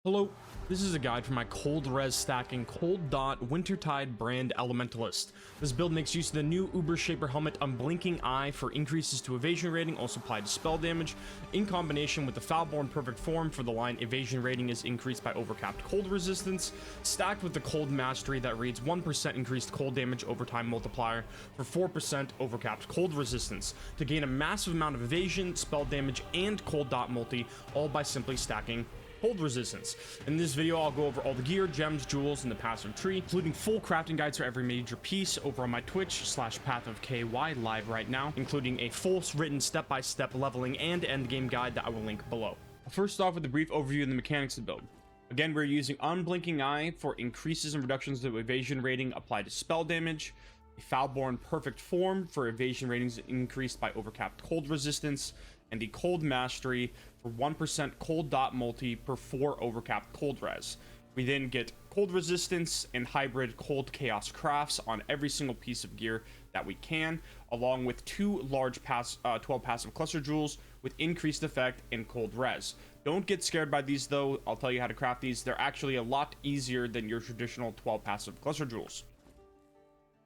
Hello, this is a guide for my cold res stacking cold dot Wintertide brand Elementalist. This build makes use of the new Uber Shaper helmet Unblinking Eye for increases to evasion rating, also applied to spell damage, in combination with the Foulborn Perfect Form for the line evasion rating is increased by overcapped cold resistance, stacked with the cold mastery that reads 1% increased cold damage over time multiplier for 4% overcapped cold resistance, to gain a massive amount of evasion, spell damage, and cold dot multi, all by simply stacking cold resistance. In this video, I'll go over all the gear, gems, jewels, and the passive tree, including full crafting guides for every major piece over on my Twitch/PathofKY live right now, including a full written step-by-step leveling and endgame guide that I will link below. First off with a brief overview of the mechanics of the build. Again, we're using Unblinking Eye for increases and reductions to evasion rating applied to spell damage, a Foulborn Perfect Form for evasion ratings increased by overcapped cold resistance, and the Cold Mastery for 1% cold dot multi per 4 overcapped cold res. We then get cold resistance and hybrid cold chaos crafts on every single piece of gear that we can, along with 2 large 12 passive cluster jewels with increased effect and cold res. Don't get scared by these though, I'll tell you how to craft these. They're actually a lot easier than your traditional 12 passive cluster jewels.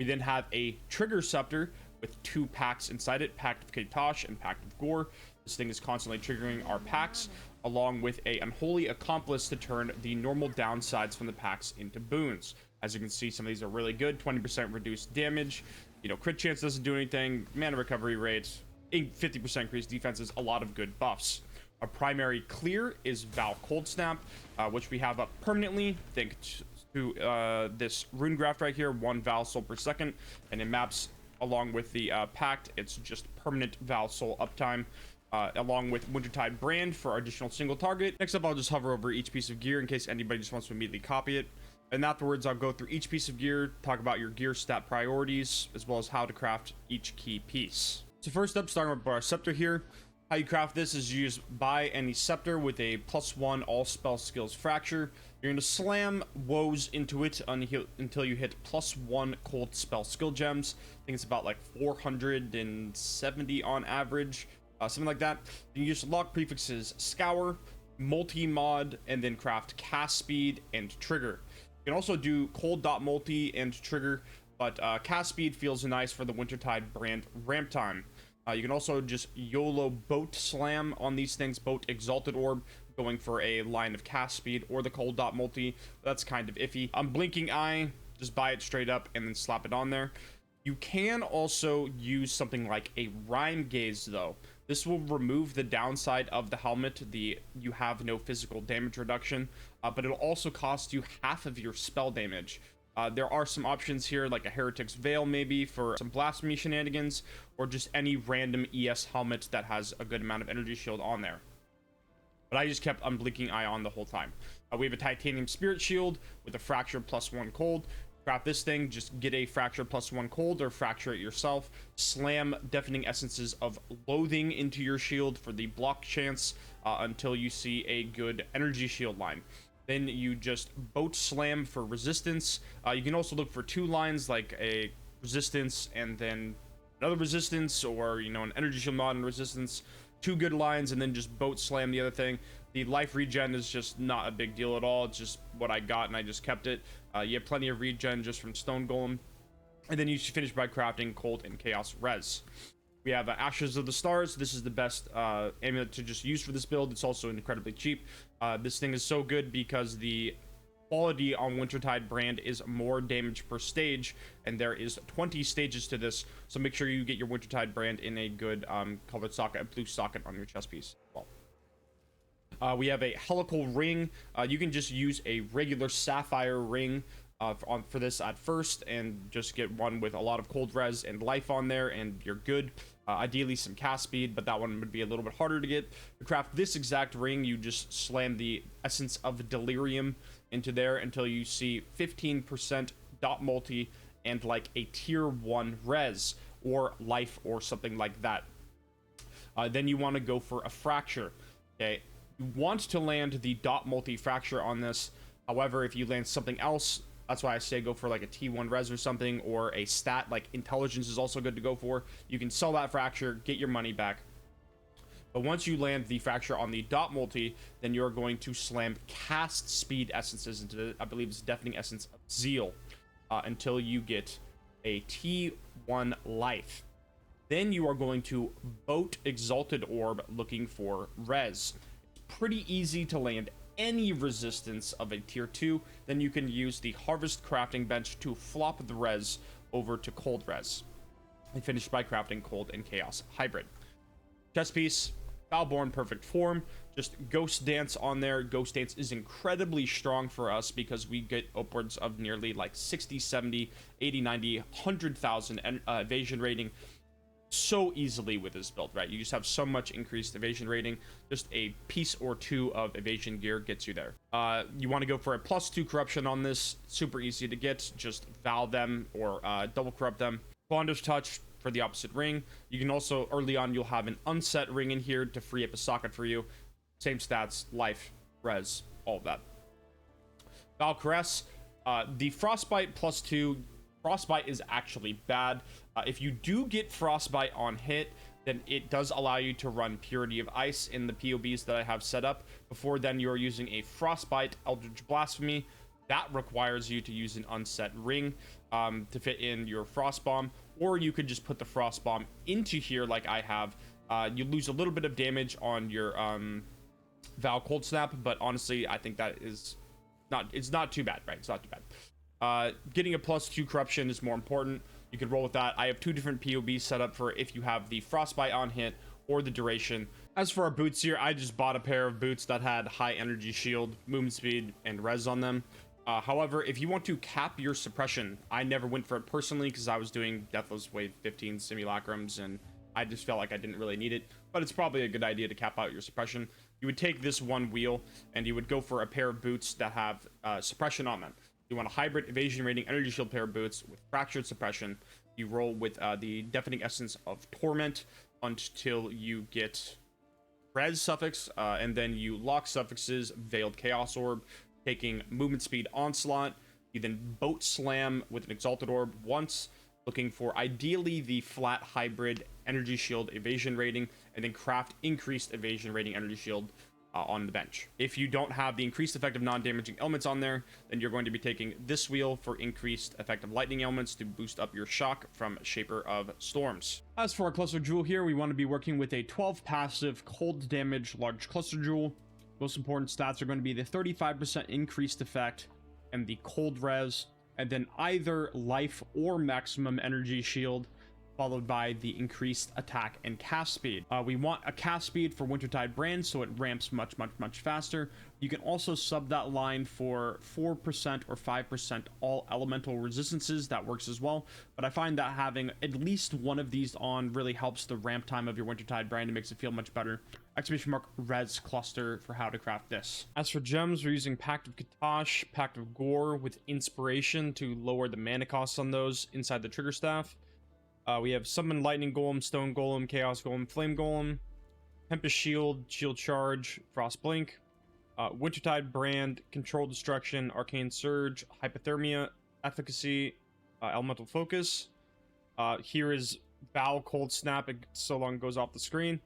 We then have a trigger scepter with 2 packs inside it, Pact of Katosh and Pact of Gore. This thing is constantly triggering our packs, along with a Unholy Accomplice to turn the normal downsides from the packs into boons. As you can see, some of these are really good. 20% reduced damage, crit chance doesn't do anything, mana recovery rates, 50% increased defenses, a lot of good buffs. Our primary clear is Val Cold Snap, which we have up permanently, thanks to this rune graft right here, 1 Val Soul per second, and it maps along with the Pact. It's just permanent Val Soul uptime, along with Wintertide brand for our additional single target. Next up, I'll just hover over each piece of gear in case anybody just wants to immediately copy it. And afterwards, I'll go through each piece of gear, talk about your gear stat priorities, as well as how to craft each key piece. So first up, starting with our scepter here. How you craft this is you just buy any scepter with a +1 all spell skills fracture. You're going to slam woes into it until you hit +1 cold spell skill gems. I think it's about like 470 on average, something like that. You just lock prefixes scour, multi-mod, and then craft cast speed and trigger. You can also do cold dot multi and trigger, but cast speed feels nice for the Wintertide brand ramp time. You can also just YOLO boat slam on these things, boat exalted orb, going for a line of cast speed, or the cold dot multi. That's kind of iffy. Unblinking Eye, just buy it straight up and then slap it on there. You can also use something like a Rhyme Gaze though. This will remove the downside of the helmet, you have no physical damage reduction, but it'll also cost you half of your spell damage. There are some options here, like a Heretic's Veil maybe for some blasphemy shenanigans, or just any random ES helmet that has a good amount of energy shield on there. But I just kept Unblinking Eye on the whole time. We have a Titanium Spirit Shield with a Fracture +1 cold. Craft this thing, just get a Fracture +1 cold or fracture it yourself. Slam Deafening Essences of Loathing into your shield for the block chance until you see a good energy shield line. Then you just boat slam for resistance. You can also look for 2 lines, like a resistance and then another resistance, or an energy shield mod and resistance. 2 good lines, and then just boat slam the other thing. The life regen is just not a big deal at all. It's just what I got and I just kept it. You have plenty of regen just from Stone Golem. And then you should finish by crafting cold and chaos res. We have Ashes of the Stars. This is the best amulet to just use for this build. It's also incredibly cheap. This thing is so good because the quality on Wintertide brand is more damage per stage, and there is 20 stages to this, so make sure you get your Wintertide brand in a good colored socket, a blue socket on your chest piece as well. We have a helical ring. You can just use a regular sapphire ring for this at first, and just get one with a lot of cold res and life on there, and you're good. Ideally some cast speed, but that one would be a little bit harder to get. To craft this exact ring, you just slam the Essence of Delirium into there until you see 15% dot multi and like a tier 1 res or life or something like that. Then you want to go for a fracture. Okay, you want to land the dot multi fracture on this. However, if you land something else, that's why I say go for like a T1 res or something, or a stat like intelligence is also good to go for. You can sell that fracture, get your money back. But once you land the fracture on the dot multi, then you're going to slam cast speed essences into the, I believe it's deafening essence of Zeal, until you get a T1 life. Then you are going to boat Exalted Orb looking for res. It's pretty easy to land any resistance of a tier 2. Then you can use the Harvest crafting bench to flop the res over to cold res, and finish by crafting cold and chaos hybrid. Chest piece, Valborn perfect form, just Ghost Dance on there. Ghost Dance is incredibly strong for us because we get upwards of nearly like 60, 70, 80, 90, 100,000 evasion rating so easily with this build, right? You just have so much increased evasion rating. Just a piece or two of evasion gear gets you there. You want to go for a +2 corruption on this. Super easy to get. Just Val them or double corrupt them. Bondage Touch for the opposite ring. You can also, early on, you'll have an unset ring in here to free up a socket for you. Same stats, life, res, all of that. Val Caress, the Frostbite +2. Frostbite is actually bad. If you do get Frostbite on hit, then it does allow you to run Purity of Ice in the POBs that I have set up. Before then, you're using a Frostbite Eldritch Blasphemy. That requires you to use an unset ring to fit in your Frost Bomb, or you could just put the Frost Bomb into here like I have. You lose a little bit of damage on your Val Cold Snap, but honestly, I think that is it's not too bad, right? It's not too bad. Getting a +2 corruption is more important. You can roll with that. I have 2 different POBs set up for if you have the Frostbite on hit or the duration. As for our boots here, I just bought a pair of boots that had high energy shield, movement speed, and res on them. However, if you want to cap your suppression, I never went for it personally because I was doing Deathless Wave 15 simulacrums and I just felt like I didn't really need it, but it's probably a good idea to cap out your suppression. You would take this one wheel and you would go for a pair of boots that have suppression on them. You want a hybrid evasion rating energy shield pair of boots with fractured suppression. You roll with the deafening essence of torment until you get res suffix, and then you lock suffixes veiled chaos orb, taking movement speed onslaught. You then boat slam with an exalted orb once, looking for ideally the flat hybrid energy shield evasion rating, and then craft increased evasion rating energy shield on the bench. If you don't have the increased effective non-damaging elements on there, then you're going to be taking this wheel for increased effective lightning elements to boost up your shock from Shaper of Storms. As for our cluster jewel here, we want to be working with a 12 passive cold damage large cluster jewel. Most important stats are going to be the 35% increased effect and the cold res, and then either life or maximum energy shield, followed by the increased attack and cast speed. We want a cast speed for Wintertide brand, so it ramps much faster. You can also sub that line for 4% or 5% all elemental resistances. That works as well, but I find that having at least one of these on really helps the ramp time of your Wintertide brand and makes it feel much better. Exclamation mark res cluster for how to craft this. As for gems, we're using Pact of Katash, Pact of Gore with Inspiration to lower the mana costs on those inside the trigger staff. We have Summon Lightning Golem, Stone Golem, Chaos Golem, Flame Golem, Tempest Shield, Shield Charge, Frost Blink, Wintertide Brand, Control Destruction, Arcane Surge, Hypothermia, Efficacy, Elemental Focus. Here is Val Cold Snap, it so long goes off the screen.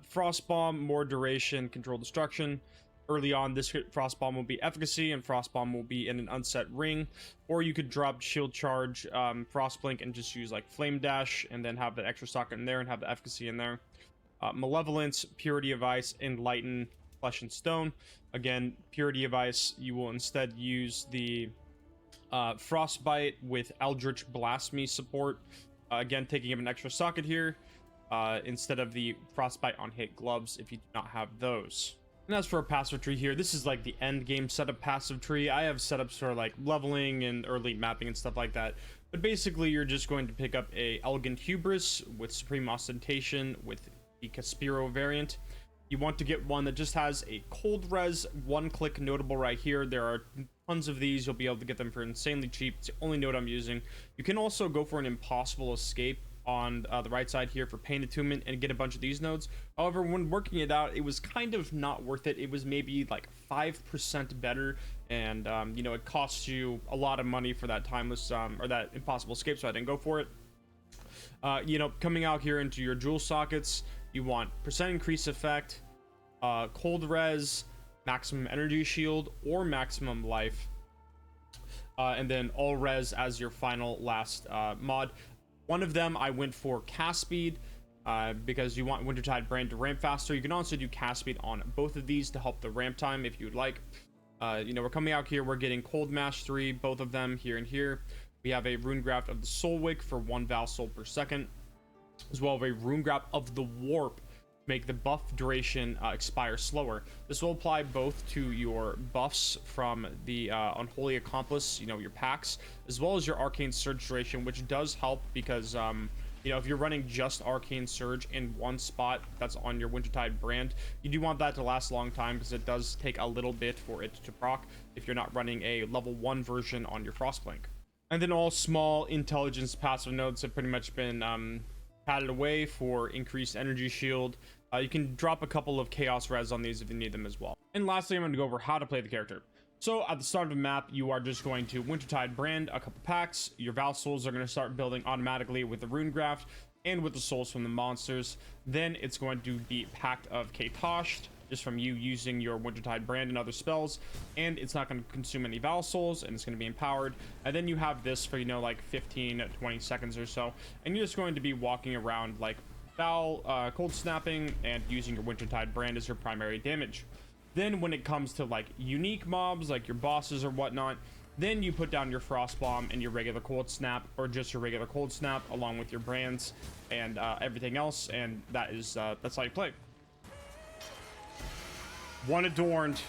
Frost Bomb, more duration, Control Destruction. Early on, this Frost Bomb will be Efficacy, and Frost Bomb will be in an unset ring. Or you could drop Shield Charge, Frost Blink, and just use like Flame Dash, and then have the extra socket in there and have the Efficacy in there. Malevolence, Purity of Ice, Enlighten, Flesh and Stone. Again, Purity of Ice, you will instead use the Frostbite with Eldritch Blasphemy support. Again, taking up an extra socket here, instead of the Frostbite on hit gloves if you do not have those. And as for a passive tree here, this is like the end game setup passive tree. I have setups for like leveling and early mapping and stuff like that. But basically, you're just going to pick up a Elegant Hubris with Supreme Ostentation with the Caspiro variant. You want to get one that just has a cold res, one-click notable right here. There are tons of these. You'll be able to get them for insanely cheap. It's the only node I'm using. You can also go for an Impossible Escape on the right side here for Pain Attunement and get a bunch of these nodes. However, when working it out, it was kind of not worth it. It was maybe like 5% better, and you know, it costs you a lot of money for that timeless or that Impossible Escape, so I didn't go for it. You know, coming out here into your jewel sockets, you want percent increase effect, cold res, maximum energy shield, or maximum life, and then all res as your final last mod. One of them I went for cast speed, because you want Wintertide brand to ramp faster. You can also do cast speed on both of these to help the ramp time if you would like. You know, we're coming out here, we're getting cold mash 3, both of them here and here. We have a rune graft of the soul wick for 1 val soul per second, as well as a rune graft of the warp, make the buff duration expire slower. This will apply both to your buffs from the Unholy Accomplice, you know, your packs, as well as your Arcane Surge duration, which does help because, you know, if you're running just Arcane Surge in one spot that's on your Wintertide brand, you do want that to last a long time because it does take a little bit for it to proc if you're not running a level 1 version on your Frostblink. And then all small intelligence passive nodes have pretty much been padded away for increased energy shield. You can drop a couple of chaos res on these if you need them as well. And lastly, I'm going to go over how to play the character. So at the start of the map, you are just going to Wintertide brand a couple packs. Your Val Souls are going to start building automatically with the Rune Graft and with the souls from the monsters. Then it's going to be Pact of Katoshed, just from you using your Wintertide brand and other spells, and it's not going to consume any Val Souls, and it's going to be empowered. And then you have this for, you know, like 15-20 seconds or so, and you're just going to be walking around like Val, cold snapping, and using your Wintertide brand as your primary damage. Then when it comes to like unique mobs, like your bosses or whatnot, then you put down your Frost Bomb and your regular cold snap, or just your regular cold snap, along with your brands and everything else, and that's how you play. One adorned.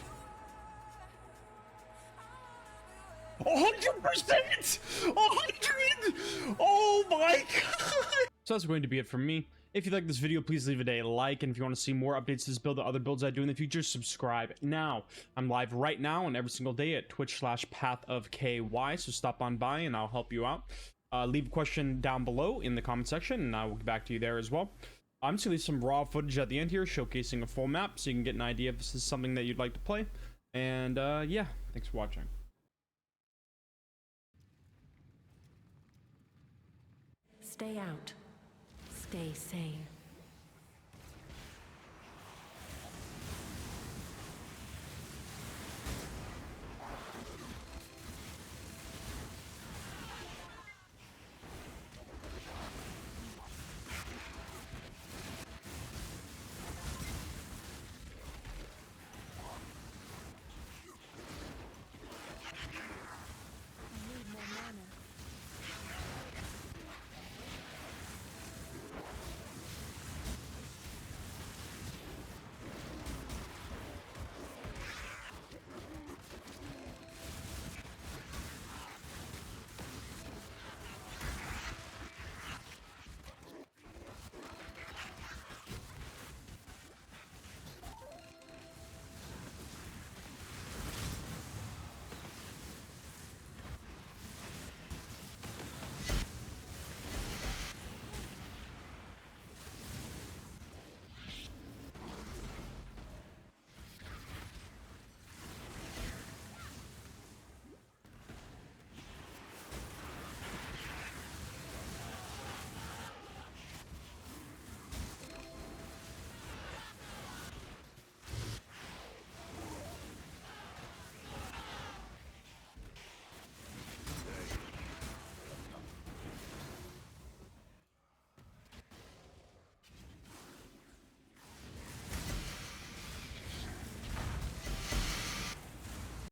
100%! 100! Oh my god! So that's going to be it from me. If you like this video, please leave it a like, and if you want to see more updates to this build or other builds I do in the future, subscribe now. I'm live right now and every single day at twitch.tv/pathofky, so stop on by and I'll help you out. Leave a question down below in the comment section and I will get back to you there as well. I'm just gonna leave some raw footage at the end here showcasing a full map so you can get an idea if this is something that you'd like to play. And yeah, thanks for watching. Stay out. Stay sane.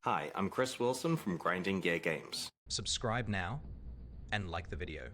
Hi, I'm Chris Wilson from Grinding Gear Games. Subscribe now and like the video.